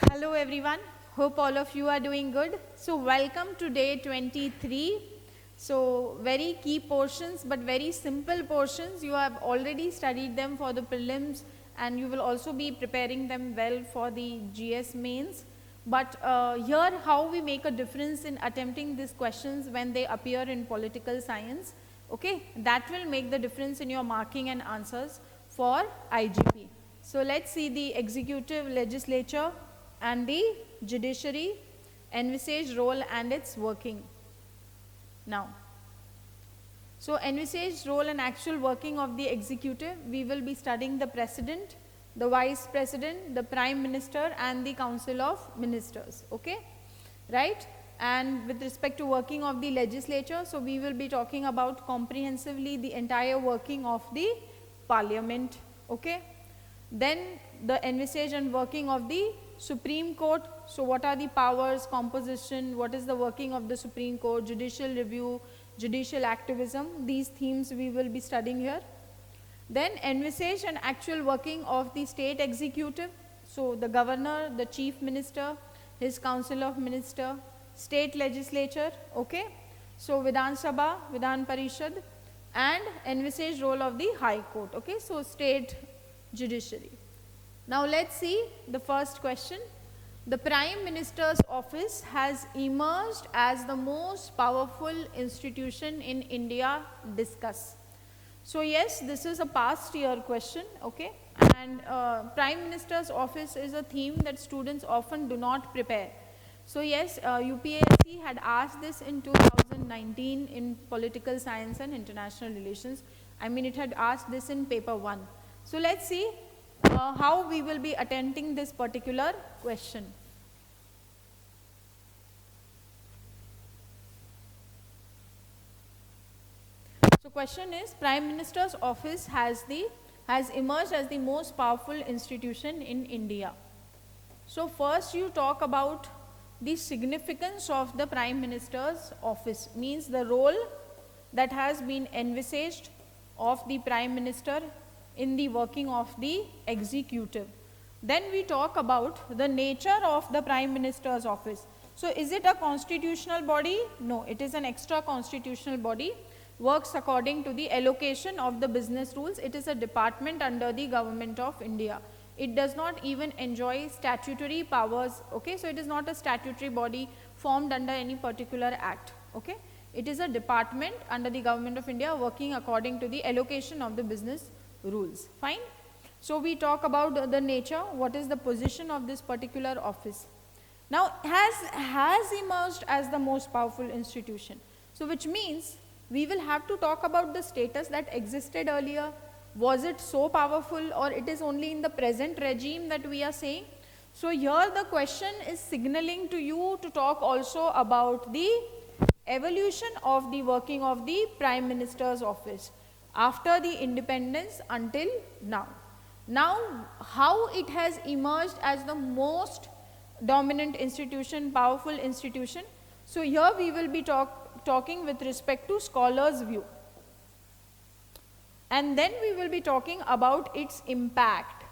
Hello everyone, hope all of you are doing good. So welcome to day 23. So very key portions but very simple portions. You have already studied them for the prelims and you will also be preparing them well for the GS mains. But here how we make a difference in attempting these questions when they appear in political science. Okay, that will make the difference in your marking and answers for IGP. So let's see the executive, legislature and the judiciary, envisaged role and its working. Now, so envisaged role and actual working of the executive, we will be studying the president, the vice president, the prime minister and the council of ministers, okay, right? And with respect to working of the legislature, so we will be talking about comprehensively the entire working of the parliament, okay. Then the envisage and working of the Supreme Court. So what are the powers, composition, what is the working of the Supreme Court, judicial review, judicial activism, these themes we will be studying here. Then envisage and actual working of the state executive. So the governor, the chief minister, his council of minister, state legislature, okay. So Vidhan Sabha, Vidhan Parishad and envisage role of the High Court, okay. So state judiciary. Now let's see the first question. The Prime Minister's office has emerged as the most powerful institution in India. Discuss. So yes, this is a past year question, okay, and Prime Minister's office is a theme that students often do not prepare. So yes, UPSC had asked this in 2019 in political science and international relations. I mean, it had asked this in paper 1. So let's see how we will be attempting this particular question. So question is, Prime Minister's office has emerged as the most powerful institution in India. So first you talk about the significance of the Prime Minister's office, means the role that has been envisaged of the Prime Minister in the working of the executive. Then we talk about the nature of the Prime Minister's office. So is it a constitutional body? No, it is an extra constitutional body, works according to the allocation of the business rules. It is a department under the Government of India. It does not even enjoy statutory powers, okay. So it is not a statutory body formed under any particular act, okay. It is a department under the Government of India working according to the allocation of the business rules, fine. So we talk about the nature, what is the position of this particular office. Now has emerged as the most powerful institution. So which means we will have to talk about the status that existed earlier. Was it so powerful or it is only in the present regime that we are saying? So here the question is signaling to you to talk also about the evolution of the working of the Prime Minister's office after the independence until now. Now how it has emerged as the most dominant institution, powerful institution. So here we will be talking with respect to scholars' view. And then we will be talking about its impact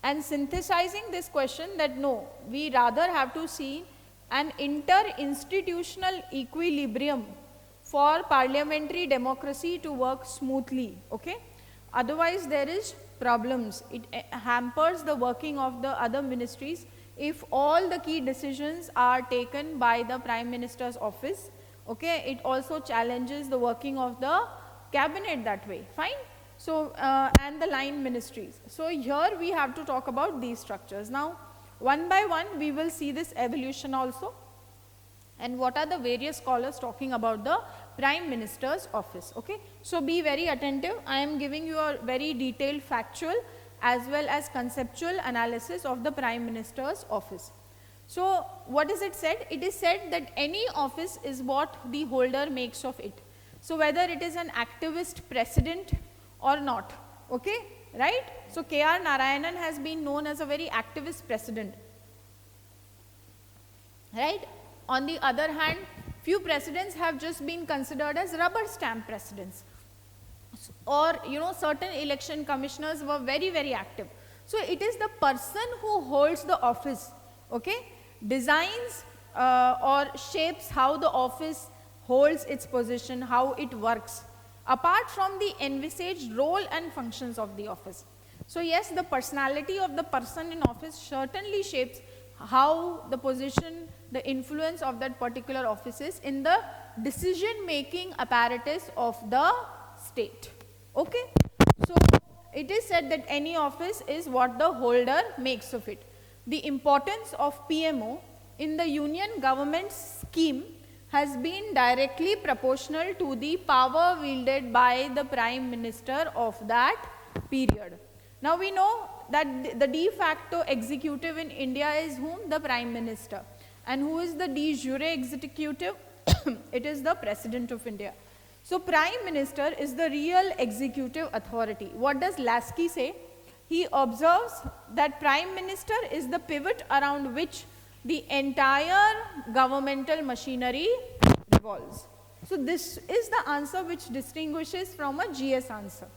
and synthesizing this question that no, we rather have to see an inter-institutional equilibrium for parliamentary democracy to work smoothly, okay. Otherwise there is problems. It hampers the working of the other ministries if all the key decisions are taken by the Prime Minister's office, okay. It also challenges the working of the cabinet that way, fine. So and the line ministries. So here we have to talk about these structures. Now one by one we will see this evolution also and what are the various scholars talking about the Prime Minister's office, okay. So be very attentive. I am giving you a very detailed factual as well as conceptual analysis of the Prime Minister's office. So what is it said? It is said that any office is what the holder makes of it. So whether it is an activist president or not, okay, right. So K.R. Narayanan has been known as a very activist president, right. On the other hand, few presidents have just been considered as rubber stamp presidents, or certain election commissioners were very active. So it is the person who holds the office, okay, designs or shapes how the office holds its position, how it works, apart from the envisaged role and functions of the office. So yes, the personality of the person in office certainly shapes how the position, the influence of that particular office is in the decision making apparatus of the state. Okay? So it is said that any office is what the holder makes of it. The importance of PMO in the union government scheme has been directly proportional to the power wielded by the Prime Minister of that period. Now we know that the de facto executive in India is whom? The Prime Minister. And who is the de jure executive? It is the President of India. So Prime Minister is the real executive authority. What does Lasky say? He observes that Prime Minister is the pivot around which the entire governmental machinery revolves. So this is the answer which distinguishes from a GS answer.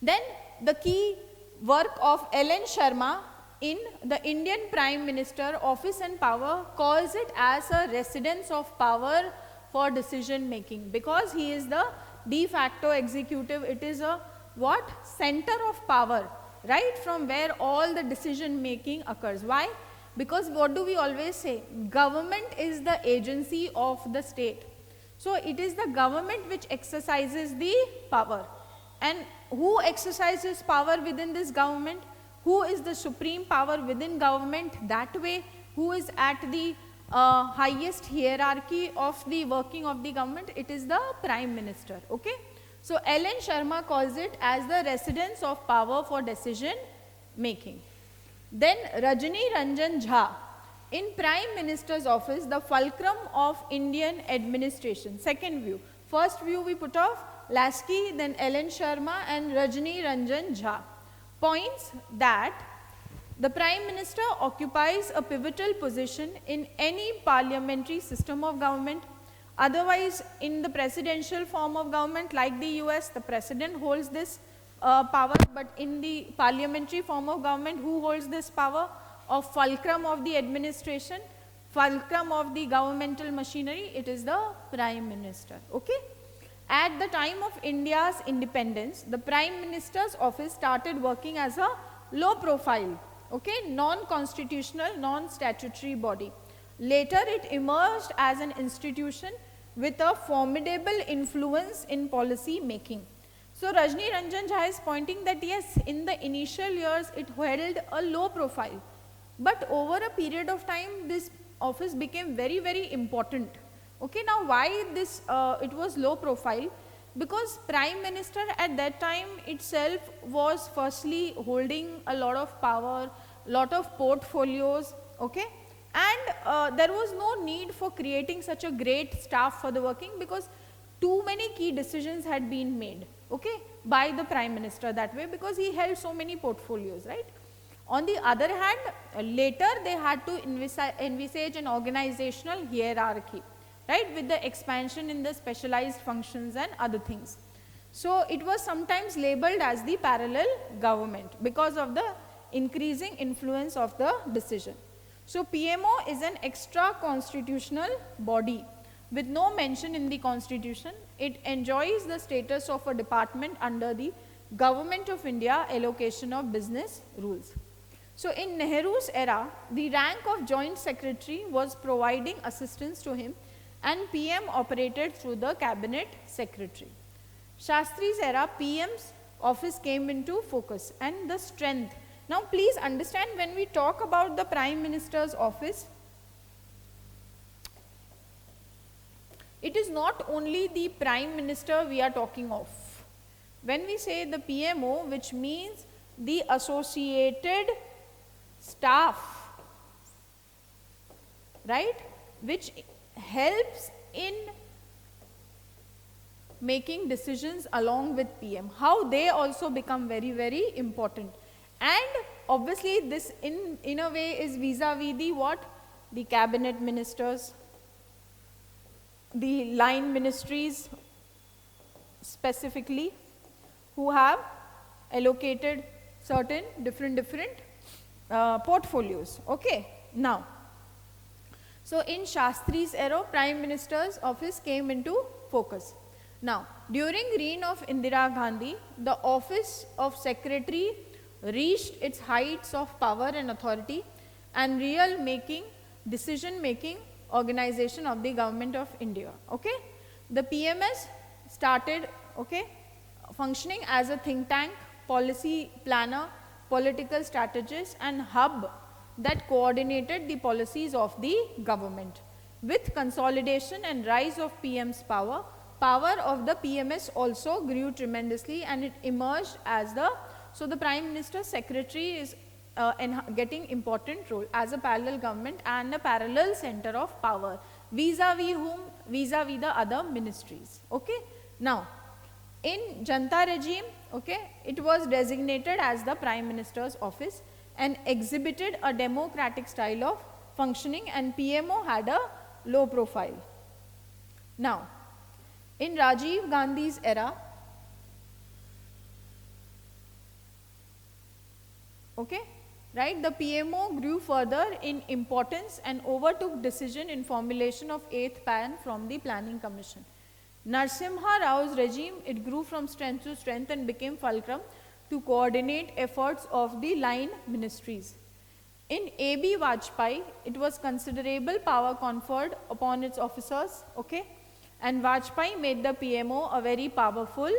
Then the key work of L.N. Sharma in the Indian Prime Minister Office and Power calls it as a residence of power for decision making, because he is the de facto executive. It is a what? Center of power, right, from where all the decision making occurs. Why? Because what do we always say? Government is the agency of the state. So it is the government which exercises the power. And who exercises power within this government? Who is the supreme power within government? That way, who is at the highest hierarchy of the working of the government? It is the Prime Minister. Okay? So L.N. Sharma calls it as the residence of power for decision making. Then Rajni Ranjan Jha, in Prime Minister's office, the fulcrum of Indian administration. Second view. First view we put off Lasky, then L.N. Sharma and Rajni Ranjan Jha, points that the Prime Minister occupies a pivotal position in any parliamentary system of government. Otherwise, in the presidential form of government like the US, the President holds this power, but in the parliamentary form of government, who holds this power of fulcrum of the administration, fulcrum of the governmental machinery? It is the Prime Minister. Okay? At the time of India's independence, the Prime Minister's office started working as a low profile, okay, non-constitutional, non-statutory body. Later it emerged as an institution with a formidable influence in policy making. So Rajni Ranjan Jha is pointing that yes, in the initial years it held a low profile, but over a period of time this office became very, very important. Okay, now why this it was low profile? Because Prime Minister at that time itself was firstly holding a lot of power, lot of portfolios, okay, and there was no need for creating such a great staff for the working, because too many key decisions had been made, okay, by the Prime Minister that way, because he held so many portfolios, right. On the other hand, later they had to envisage an organizational hierarchy, right, with the expansion in the specialized functions and other things. So it was sometimes labeled as the parallel government because of the increasing influence of the decision. So PMO is an extra constitutional body with no mention in the constitution. It enjoys the status of a department under the Government of India allocation of business rules. So in Nehru's era, the rank of Joint Secretary was providing assistance to him, and PM operated through the Cabinet Secretary. Shastri's era, PM's office came into focus and the strength. Now please understand, when we talk about the Prime Minister's office, it is not only the Prime Minister we are talking of. When we say the PMO, which means the associated staff, right, which helps in making decisions along with PM, how they also become very, very important. And obviously this in a way is vis-a-vis the what? The cabinet ministers, the line ministries specifically, who have allocated certain different portfolios. Okay. Now, so in Shastri's era, Prime Minister's office came into focus. Now, during reign of Indira Gandhi, the office of secretary reached its heights of power and authority and real decision making organization of the government of India. Okay. The PMS started, okay, functioning as a think tank, policy planner, political strategist and hub that coordinated the policies of the government. With consolidation and rise of PM's power of the PMS also grew tremendously and it emerged as so the Prime Minister's secretary is getting important role as a parallel government and a parallel center of power vis-a-vis whom? Vis-a-vis the other ministries. Okay. Now, in Janta regime, okay, it was designated as the Prime Minister's office and exhibited a democratic style of functioning and PMO had a low profile. Now, in Rajiv Gandhi's era, okay, right, the PMO grew further in importance and overtook decision in formulation of 8th PAN from the Planning Commission. Narasimha Rao's regime, it grew from strength to strength and became fulcrum to coordinate efforts of the line ministries. In A.B. Vajpayee, it was considerable power conferred upon its officers, okay, and Vajpayee made the PMO a very powerful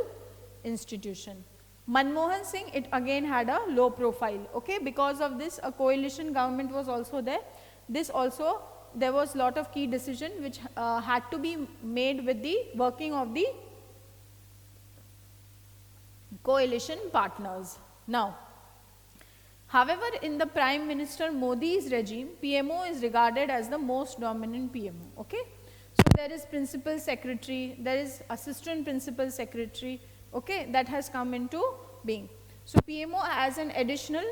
institution. Manmohan Singh, it again had a low profile, okay, because of this a coalition government was also there. This also, there was lot of key decision which had to be made with the working of the coalition partners. Now, however, in the Prime Minister Modi's regime, PMO is regarded as the most dominant PMO, okay. So, there is principal secretary, there is assistant principal secretary, okay, that has come into being. So, PMO as an additional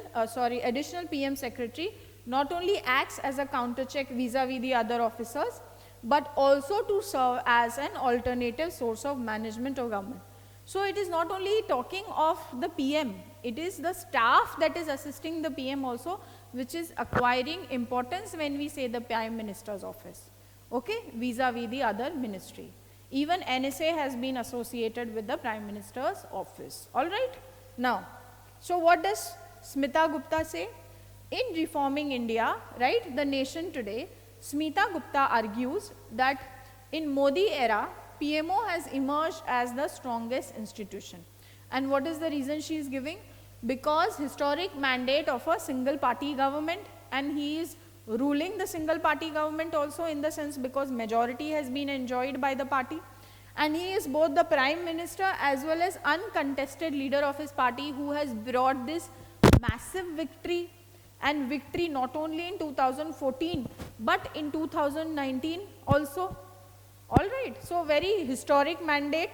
PM secretary not only acts as a counter check vis-a-vis the other officers, but also to serve as an alternative source of management of government. So, it is not only talking of the PM, it is the staff that is assisting the PM also, which is acquiring importance when we say the Prime Minister's office, okay, vis-a-vis the other ministry. Even NSA has been associated with the Prime Minister's office, all right. Now, so what does Smita Gupta say? In reforming India, right, the nation today, Smita Gupta argues that in Modi era, PMO has emerged as the strongest institution. And what is the reason she is giving? Because historic mandate of a single party government, and he is ruling the single party government also in the sense because majority has been enjoyed by the party, and he is both the Prime Minister as well as uncontested leader of his party who has brought this massive victory, and victory not only in 2014 but in 2019 also, all right. So, very historic mandate.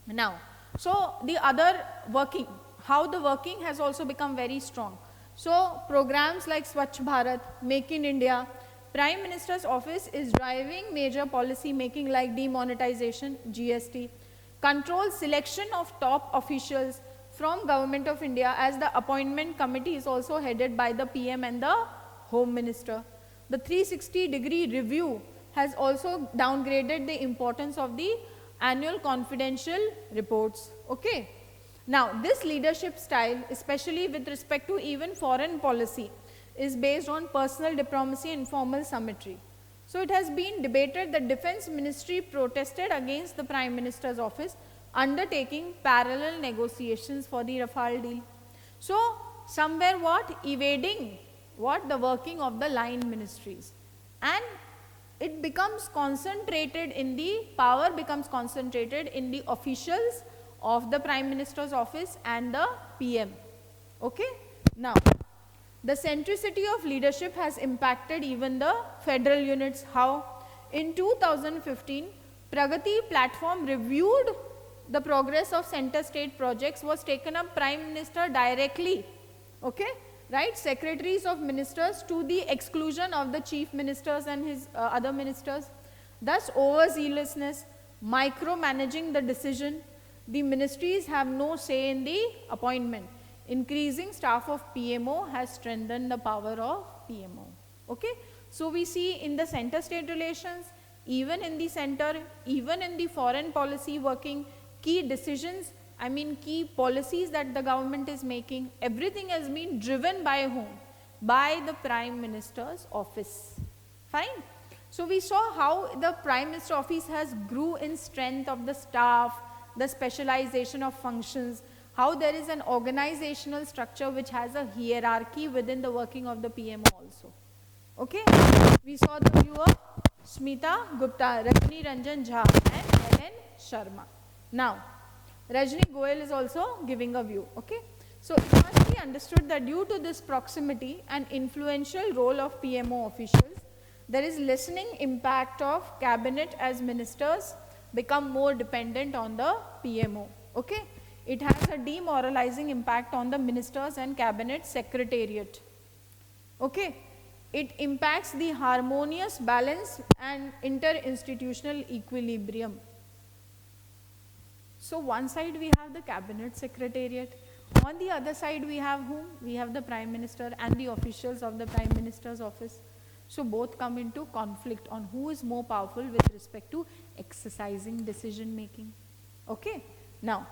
Now, so the other working, how the working has also become very strong. So, programs like Swachh Bharat, Make in India, Prime Minister's office is driving major policy making like demonetization, GST, control selection of top officials from Government of India, as the appointment committee is also headed by the PM and the Home Minister. The 360-degree review has also downgraded the importance of the annual confidential reports, okay. Now, this leadership style, especially with respect to even foreign policy, is based on personal diplomacy and formal symmetry. So, it has been debated that Defense Ministry protested against the Prime Minister's office undertaking parallel negotiations for the Rafale deal. So, somewhere what? Evading what? The working of the line ministries, and it becomes concentrated in the power becomes concentrated in the officials of the Prime Minister's office and the PM, okay. Now, the centricity of leadership has impacted even the federal units. How? In 2015, Pragati platform reviewed the progress of center state projects was taken up Prime Minister directly, okay, right, secretaries of ministers to the exclusion of the chief ministers and his other ministers. Thus, overzealousness, micromanaging the decision, the ministries have no say in the appointment. Increasing staff of PMO has strengthened the power of PMO. Okay. So we see in the center-state relations, even in the center, even in the foreign policy working, key decisions, I mean key policies that the government is making, everything has been driven by whom? By the Prime Minister's office. Fine. So we saw how the Prime Minister office has grew in strength of the staff, the specialization of functions, how there is an organizational structure which has a hierarchy within the working of the PMO also. Okay. We saw the view of Smita Gupta, Rajni Ranjan Jha and Helen Sharma. Now, Rajni Goyal is also giving a view. Okay. So it must be understood that due to this proximity and influential role of PMO officials, there is lessening impact of cabinet as ministers become more dependent on the PMO. Okay. It has a demoralizing impact on the ministers and cabinet secretariat. Okay. It impacts the harmonious balance and interinstitutional equilibrium. So one side we have the cabinet secretariat, on the other side we have whom? We have the Prime Minister and the officials of the Prime Minister's office. So both come into conflict on who is more powerful with respect to exercising decision making. Okay. Now,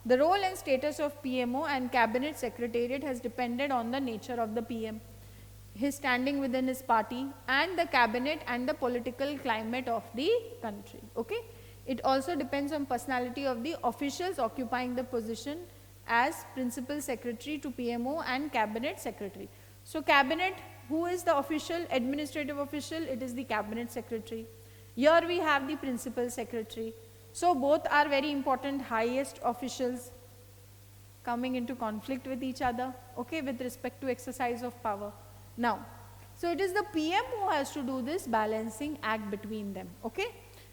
the role and status of PMO and cabinet secretariat has depended on the nature of the PM, his standing within his party and the cabinet and the political climate of the country. Okay. It also depends on personality of the officials occupying the position as principal secretary to PMO and cabinet secretary. So cabinet, who is the official, administrative official? It is the cabinet secretary. Here we have the principal secretary. So both are very important highest officials coming into conflict with each other, okay, with respect to exercise of power. Now, so it is the PM who has to do this balancing act between them, okay,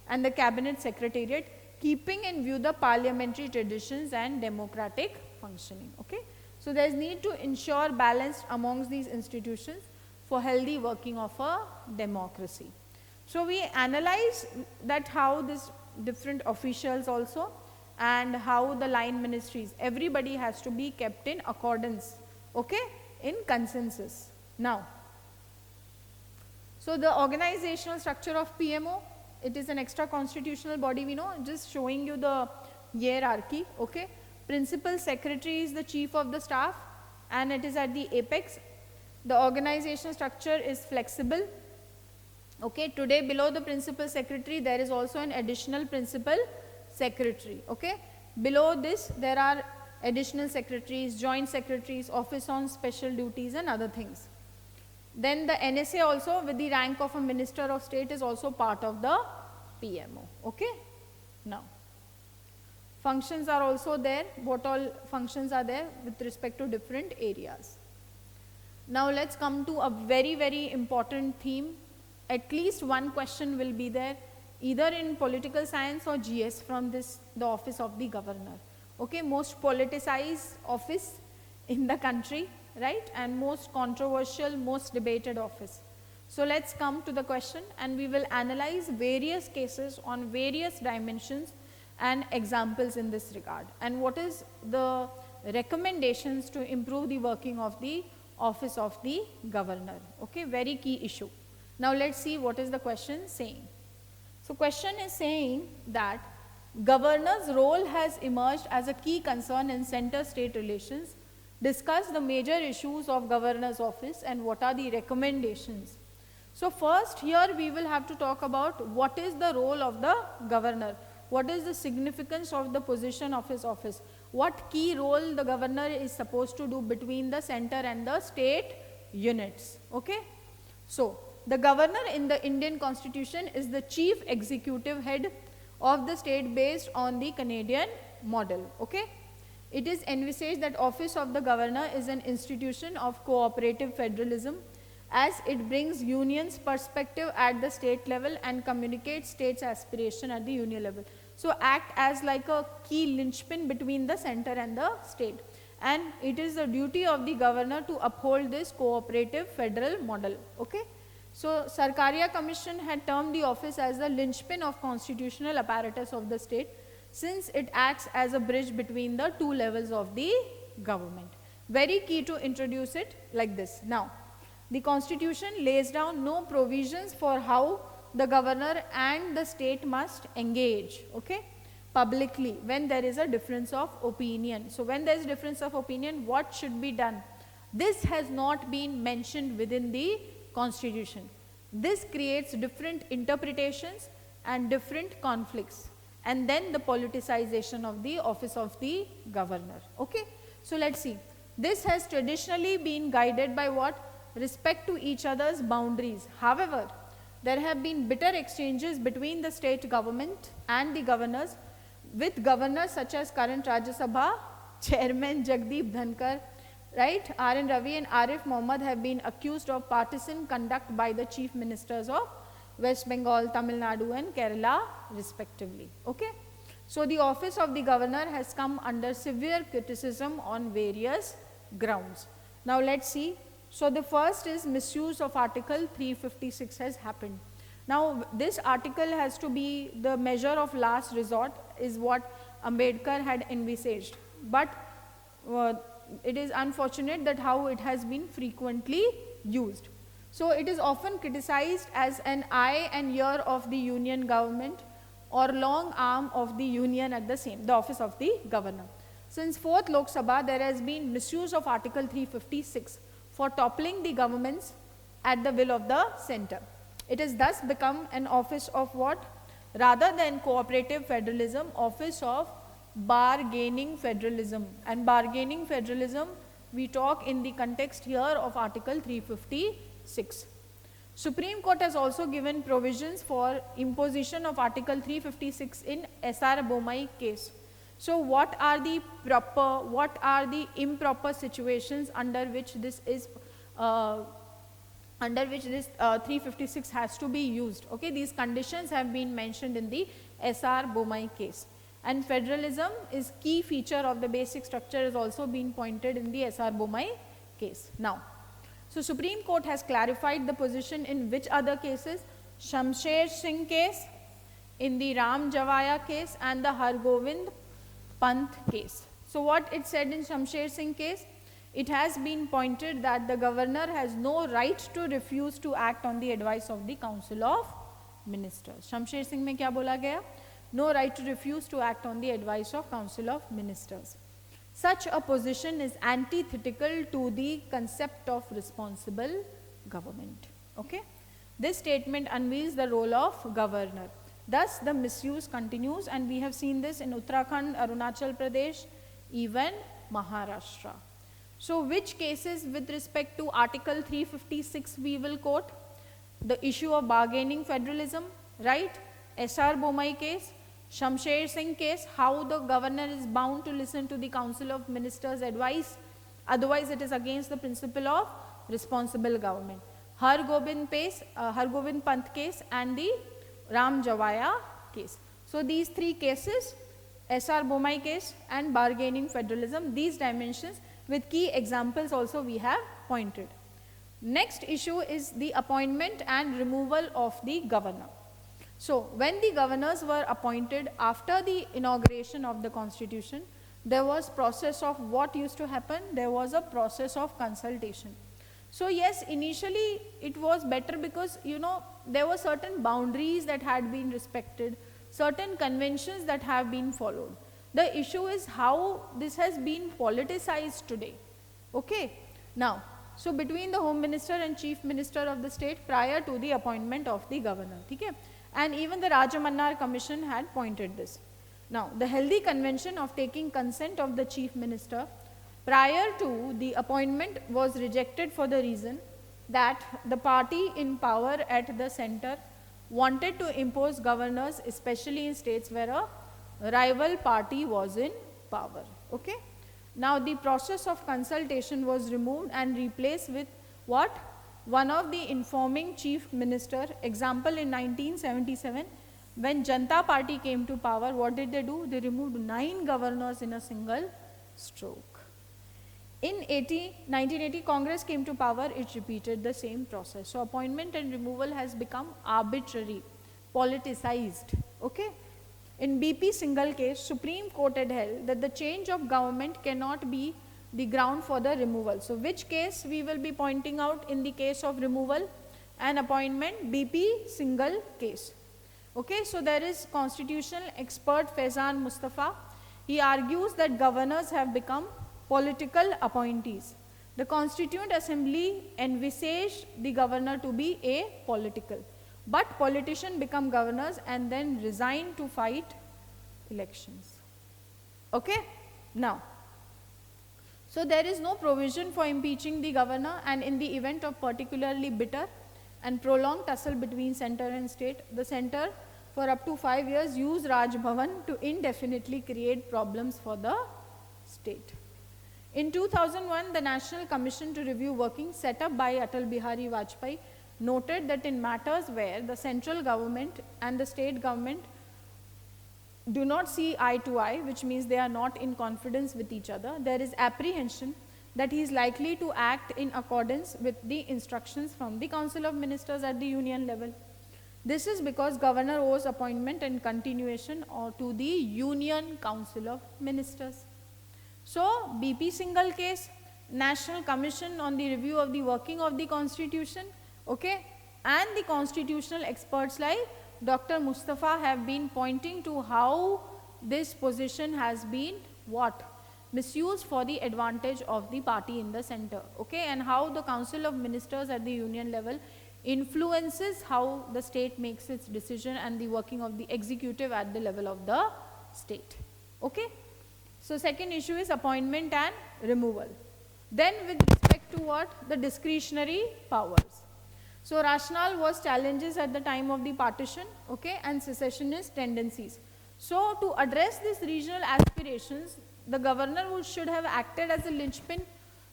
and the cabinet secretariat, keeping in view the parliamentary traditions and democratic functioning, okay. So there is need to ensure balance amongst these institutions for healthy working of a democracy. So we analyze that how this different officials also and how the line ministries, everybody has to be kept in accordance, okay, in consensus. Now, so the organizational structure of PMO, it is an extra constitutional body, we know, just showing you the hierarchy, okay. Principal secretary is the chief of the staff and it is at the apex. The organizational structure is flexible, okay. Today below the principal secretary there is also an additional principal secretary, okay. Below this there are additional secretaries, joint secretaries, office on special duties and other things. Then the NSA also with the rank of a minister of state is also part of the PMO, okay. Now, functions are also there, what all functions are there with respect to different areas. Now let's come to a very, very important theme. At least one question will be there either in political science or GS from this, the office of the governor, okay. Most politicized office in the country, right, and most controversial, most debated office. So let's come to the question and we will analyze various cases on various dimensions and examples in this regard, and what is the recommendations to improve the working of the office of the governor, okay, very key issue. Now let's see what is the question saying. So question is saying that governor's role has emerged as a key concern in center-state relations. Discuss the major issues of governor's office and what are the recommendations. So first here we will have to talk about what is the role of the governor. What is the significance of the position of his office? What key role the governor is supposed to do between the center and the state units, okay. So the governor in the Indian constitution is the chief executive head of the state based on the Canadian model, okay. It is envisaged that office of the governor is an institution of cooperative federalism as it brings union's perspective at the state level and communicates state's aspiration at the union level. So act as like a key linchpin between the center and the state, and it is the duty of the governor to uphold this cooperative federal model, okay. So Sarkaria Commission had termed the office as the linchpin of constitutional apparatus of the state, since it acts as a bridge between the two levels of the government. Very key to introduce it like this. Now, the constitution lays down no provisions for how the governor and the state must engage, okay, publicly when there is a difference of opinion. So when there is difference of opinion, what should be done? This has not been mentioned within the constitution. This creates different interpretations and different conflicts, and then the politicization of the office of the governor, okay. So let's see. This has traditionally been guided by what? Respect to each other's boundaries. However, there have been bitter exchanges between the state government and the governors, with governors such as current Rajya Sabha Chairman Jagdeep Dhankar, right, R.N. Ravi and Arif Mohammed have been accused of partisan conduct by the chief ministers of West Bengal, Tamil Nadu and Kerala respectively, okay. So the office of the governor has come under severe criticism on various grounds. Now let's see. So the first is misuse of Article 356 has happened. Now this article has to be the measure of last resort, is what Ambedkar had envisaged, but it is unfortunate that how it has been frequently used. So it is often criticized as an eye and ear of the union government or long arm of the union at the office of the governor. Since 4th Lok Sabha, there has been misuse of Article 356 for toppling the governments at the will of the center. It has thus become an office of what? Rather than cooperative federalism, office of bargaining federalism. And bargaining federalism, we talk in the context here of Article 356. Supreme Court has also given provisions for imposition of Article 356 in S.R. Bomai case. So what are the proper, what are the improper situations under which this is, 356 has to be used, okay. These conditions have been mentioned in the S.R. Bomai case. And federalism is key feature of the basic structure is also been pointed in the S.R. Bomai case. Now, so Supreme Court has clarified the position in which other cases? Shamsher Singh case, in the Ram Javaya case and the Hargovind Pant case. So what it said in Shamsher Singh case? It has been pointed that the governor has no right to refuse to act on the advice of the Council of Ministers. Shamsher Singh mein kya bola gaya? No right to refuse to act on the advice of Council of Ministers. Such a position is antithetical to the concept of responsible government, okay. This statement unveils the role of governor. Thus, the misuse continues, and we have seen this in Uttarakhand, Arunachal Pradesh, even Maharashtra. So, which cases with respect to Article 356 we will quote? The issue of bargaining federalism, right? S.R. Bomai case, Shamsher Singh case, how the governor is bound to listen to the Council of Ministers' advice, otherwise it is against the principle of responsible government. Hargovind Pant case and the Ram Javaya case. So these three cases, S.R. Bomai case and bargaining federalism, these dimensions with key examples also we have pointed. Next issue is the appointment and removal of the governor. So when the governors were appointed after the inauguration of the constitution, there was process of what used to happen? There was a process of consultation. So yes, initially it was better because there were certain boundaries that had been respected, certain conventions that have been followed. The issue is how this has been politicized today, okay. Now, so between the Home Minister and Chief Minister of the state prior to the appointment of the governor, okay. And even the Rajamannar Commission had pointed this. Now, the healthy convention of taking consent of the Chief Minister prior to the appointment was rejected for the reason that the party in power at the center wanted to impose governors, especially in states where a rival party was in power, okay. Now, the process of consultation was removed and replaced with what? One of the informing chief minister. Example, in 1977, when Janata Party came to power, what did they do? They removed 9 governors in a single stroke. In 1980, Congress came to power, it repeated the same process. So appointment and removal has become arbitrary, politicized, okay. In BP single case, Supreme Court had held that the change of government cannot be the ground for the removal. So which case we will be pointing out in the case of removal and appointment? BP single case. Okay, so there is constitutional expert Faizan Mustafa. He argues that governors have become political appointees. The Constituent Assembly envisaged the governor to be a political, but politicians become governors and then resign to fight elections. Okay, now, so there is no provision for impeaching the governor, and in the event of particularly bitter and prolonged tussle between center and state, the center for up to 5 years use Raj Bhavan to indefinitely create problems for the state. In 2001, the National Commission to Review Working set up by Atal Bihari Vajpayee noted that in matters where the central government and the state government do not see eye to eye, which means they are not in confidence with each other, there is apprehension that he is likely to act in accordance with the instructions from the Council of Ministers at the union level. This is because governor owes appointment and continuation or to the Union Council of Ministers. So, BP single case, National Commission on the Review of the Working of the Constitution, okay, and the constitutional experts like Dr. Mustafa have been pointing to how this position has been what? Misused for the advantage of the party in the center, okay, and how the Council of Ministers at the union level influences how the state makes its decision and the working of the executive at the level of the state, okay. So second issue is appointment and removal. Then with respect to what? The discretionary powers. So rationale was challenges at the time of the partition, okay, and secessionist tendencies. So to address these regional aspirations, the governor should have acted as a linchpin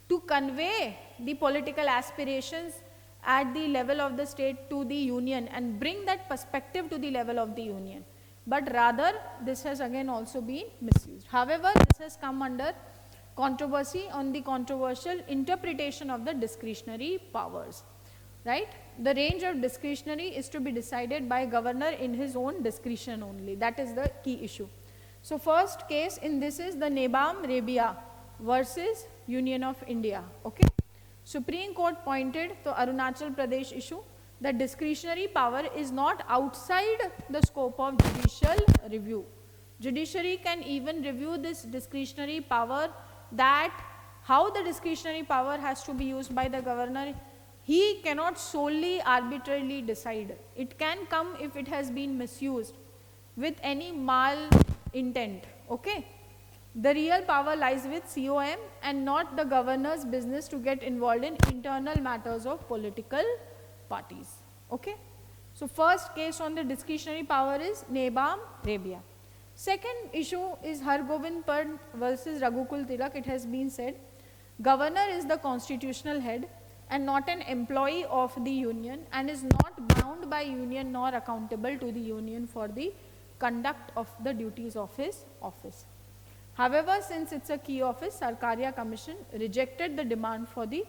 to convey the political aspirations at the level of the state to the union and bring that perspective to the level of the union. But rather, this has again also been misused. However, this has come under controversy on the controversial interpretation of the discretionary powers, right? The range of discretionary is to be decided by governor in his own discretion only. That is the key issue. So first case in this is the Nebam Rebia versus Union of India, okay? Supreme Court pointed to Arunachal Pradesh issue that discretionary power is not outside the scope of judicial review. Judiciary can even review this discretionary power, that how the discretionary power has to be used by the governor. He cannot solely arbitrarily decide. It can come if it has been misused with any mal intent, okay. The real power lies with COM and not the governor's business to get involved in internal matters of political parties, okay. So first case on the discretionary power is Nebam Rebia. Second issue is Hargobind Pant versus Raghukul Tilak. It has been said governor is the constitutional head and not an employee of the union and is not bound by union nor accountable to the union for the conduct of the duties of his office. However, since it's a key office, Sarkaria Commission rejected the demand for the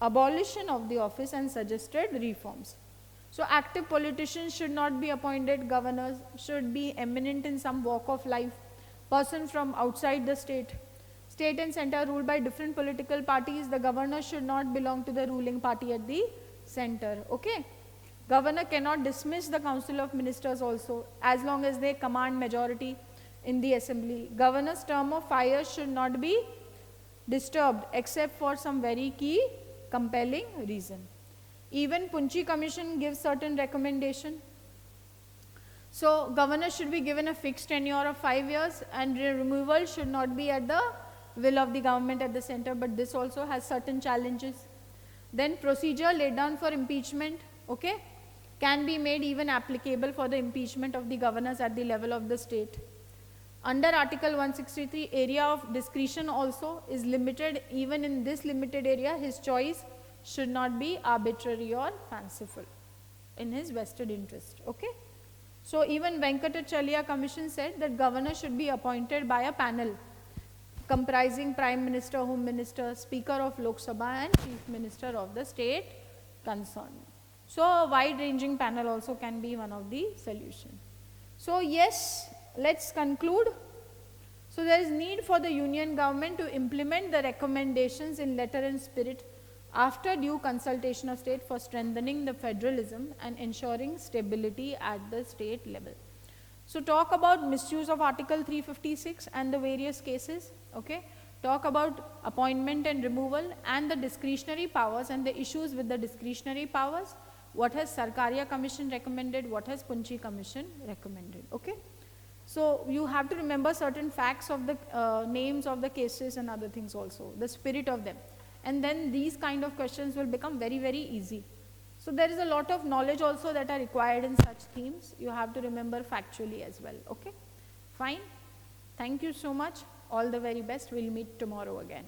abolition of the office and suggested reforms. So active politicians should not be appointed governors, should be eminent in some walk of life, person from outside the state. State and center ruled by different political parties, the governor should not belong to the ruling party at the center, okay. Governor cannot dismiss the Council of Ministers also as long as they command majority in the assembly. Governor's term of 5 years should not be disturbed except for some very key compelling reason. Even Punchi Commission gives certain recommendation. So governor should be given a fixed tenure of 5 years and removal should not be at the will of the government at the center, but this also has certain challenges. Then procedure laid down for impeachment, okay, can be made even applicable for the impeachment of the governors at the level of the state. Under Article 163, area of discretion also is limited. Even in this limited area, his choice should not be arbitrary or fanciful in his vested interest, okay. So even Venkatacharya Commission said that governor should be appointed by a panel comprising Prime Minister, Home Minister, Speaker of Lok Sabha and Chief Minister of the state concerned. So a wide-ranging panel also can be one of the solutions. So yes, let's conclude. So there is need for the union government to implement the recommendations in letter and spirit after due consultation of state for strengthening the federalism and ensuring stability at the state level. So talk about misuse of Article 356 and the various cases, okay. Talk about appointment and removal and the discretionary powers and the issues with the discretionary powers. What has Sarkaria Commission recommended, what has Punchi Commission recommended, okay. So you have to remember certain facts of the names of the cases and other things also, the spirit of them. And then these kind of questions will become very, very easy. So there is a lot of knowledge also that are required in such themes. You have to remember factually as well, okay. Fine. Thank you so much. All the very best. We'll meet tomorrow again.